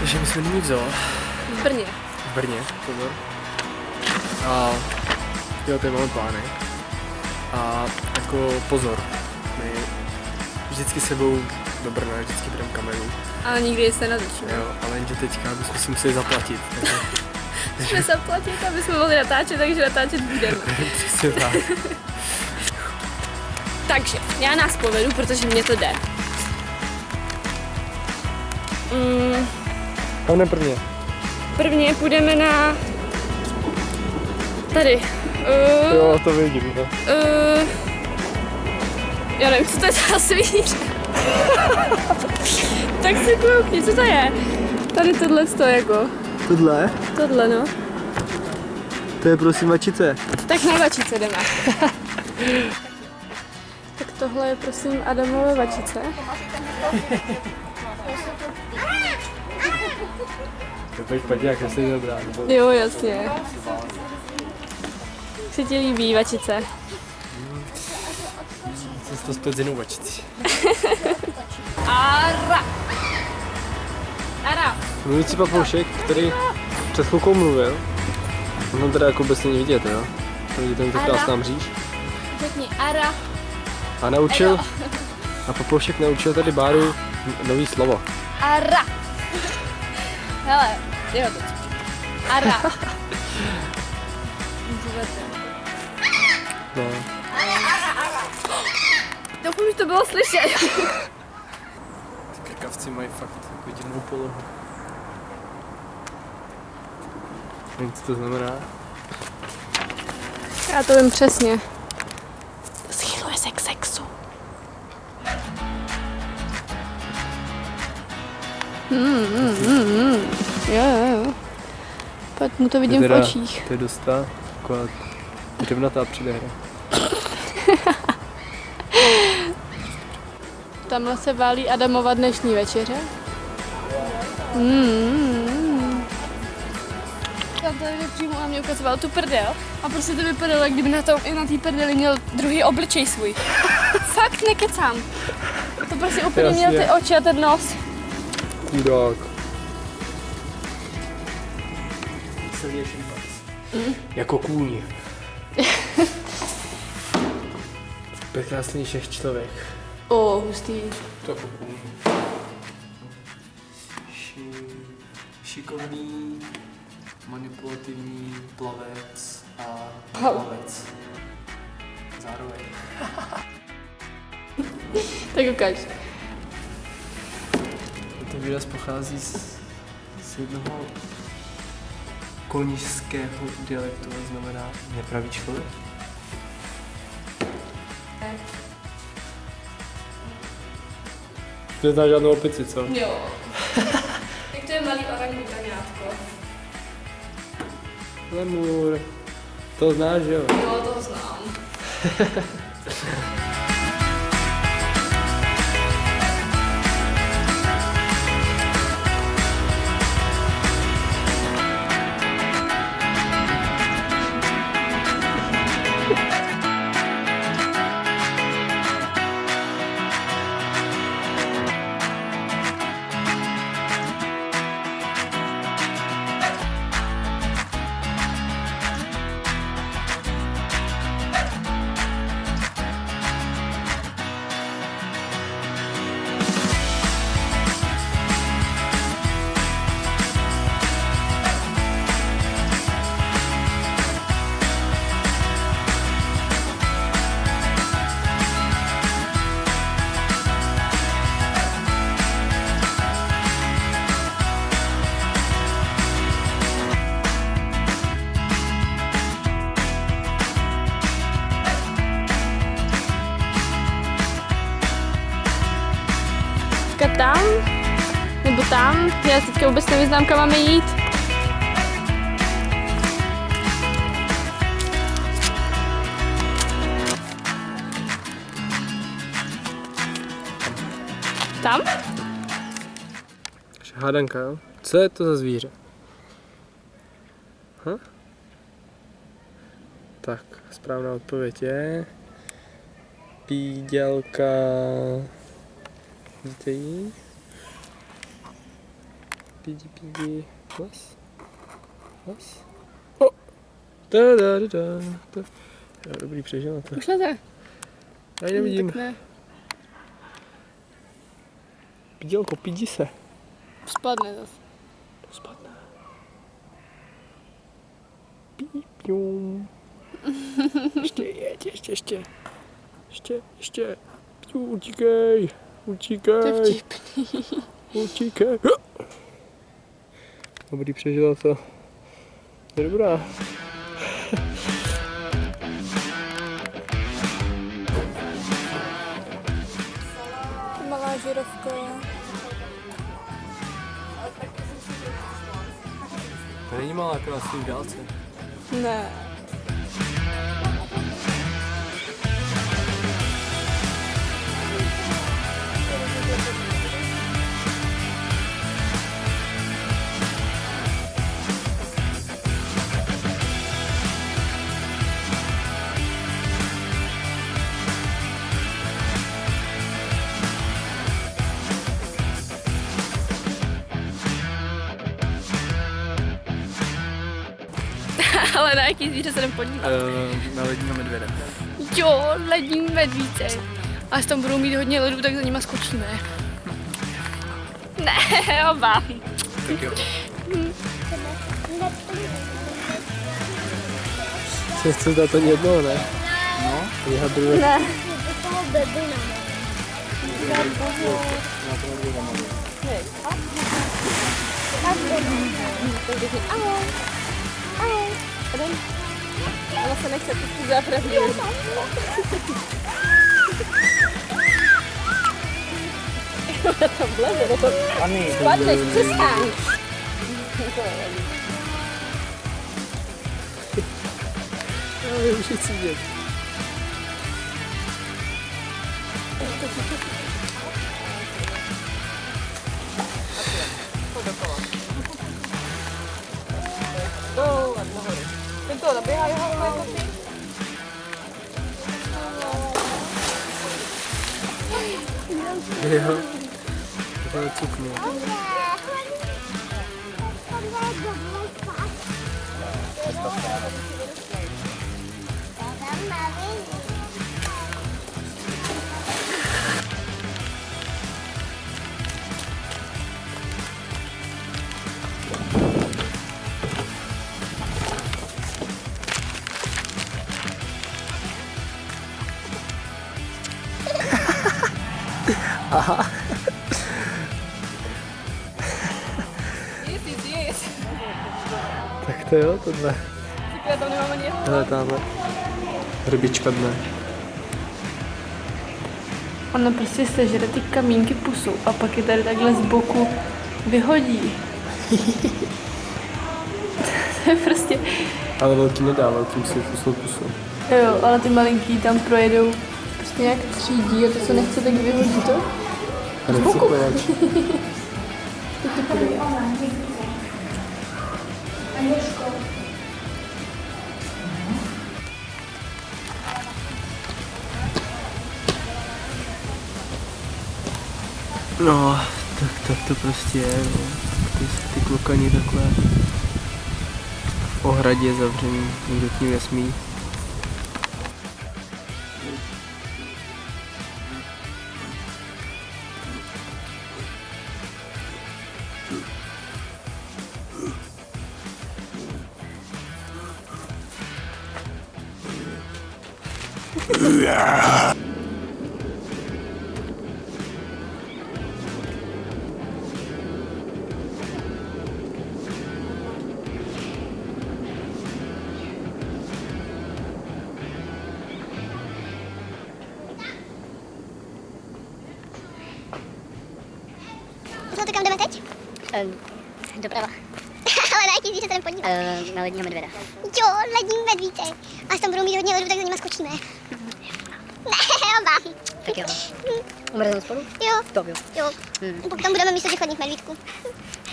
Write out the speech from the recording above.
Takže my jsme nyní v zoo. V Brně. V Brně, pozor. A jo, tady máme plány. A jako pozor, my vždycky sebou do Brna, vždycky bereme kameru. Ale nikdy se natočíme. Jo, ale jenže teďka bychom si museli zaplatit. Takže... Musíme zaplatit, aby jsme mohli natáčet, takže natáčet budeme. Přesně tak. Takže, já nás povedu, protože mě to jde. Kam ne prvně? Prvně půjdeme na... Tady. Jo, to vidím. No. Já nevím, co to je za svíře. Tak si koukni, co to je? Tady tohle to jako. Tohle? Tohle, no. To je prosím mačice. Tak na vačice jdeme. Tak tohle je prosím Adamové vačice. To je špatně, jak se dobrá. Jo, jasně. Jak se ti líbí vačice? Jsem to zpět z jinou vačicí. Ara! Ara! Mluvící papoušek, který před chvilkou mluvil. On teda jako vůbec není vidět, jo? To vidíte, to krásná mříž. Řekni ara. A naučil, a papoušek naučil tady Báru nový slovo. Ara! Hele, jo teď. Ara. No. Doufám, že to bylo slyšet. Ty krkavci mají fakt jako divnou polohu. Nevím, co to znamená. Já to vím přesně. Schyluje se k sexu. Jo. Pak mu to vidím v očích. To je dost taková drevnatá předehra. Tamhle se válí Adamova dnešní večeře. Tam tady přímo na mě ukazoval tu prdel a prostě to vypadalo, jak kdyby na té prdeli měl druhý obličej svůj. Fakt nekecám. To prostě úplně Jasně. měl ty oči a ten nos. Chudák. Silnější palec. Jako kůň. Prekrásný všech člověk. Hustý. To jako kůň. Šikovný, manipulativní plavec a plavec. Zároveň. Tak ukaž. Tento výraz pochází z jednoho konižského dialektu, to znamená nepravý člověk. To nezná žádnou opici, co? Jo. Tak to je malý orangutanátko. Lemur. To znáš, jo? Jo, to znám. Tam? Nebo tam? Já teďka vůbec nevyznám, kam máme jít. Tam? Hádanka, jo? Co je to za zvíře? Tak, správná odpověď je... Pídělka... Vidíte ji? Pidi. Las. O! Da. Jo, dobrý, přežila to. Už leze. Já ji nevidím. Tak ne. Pidělko, pidi se. Spadne zase. Spadne. Pípňum. Ještě jeď, ještě. Piu, utíkej. To je vtipný. Utíkej. Dobrý, přežila to. Je dobrá. Malá žirovka. To není malá, akorát stojí v dálce. Ne. Ale na jaký zvíře se jdem podívat? Na ledního medvěda. Jo, lední medvíce. A až tam budou mít hodně ledu, tak za nima skočíme. Ne, oba. Tak jo. Chci dát ani jednoho, ne? No. Já druhé. Ne. Ona se nechce pustit záchranný. Ona tam vleze, to spadneš, přestaň. Já už chci vidět. Ten to naběhá jeho Jo. To je cuknu. Aha. Yes. Tak to jo, tohle. Já tam nemám ani jeho. Hele, tamhle. Rybička dne. Ona prostě sežere ty kamínky pusou a pak je tady takhle z boku vyhodí. To je prostě... Ale velký nedá, velkým si pusou pusu. Jo, ale ty malinký tam projedou, prostě nějak třídí a to se nechce tak vyhodí to. A nechci pojet. No, tak to prostě je, no. Ty klokani takhle v ohradě zavřený, nikdo k ním nesmí. No to kam jdeme teď? Doprava. Ale na jaký zvíře se jdem podívat? Na ledního medvěda. Jo, lední medvíce. Až tam budou mít hodně ledu, tak za nima skočíme. Ne, oba. Tak jo. Umrznou spolu? Jo. Stop, jo. Jo. Pokud tam budeme místo těch ledních medvídků.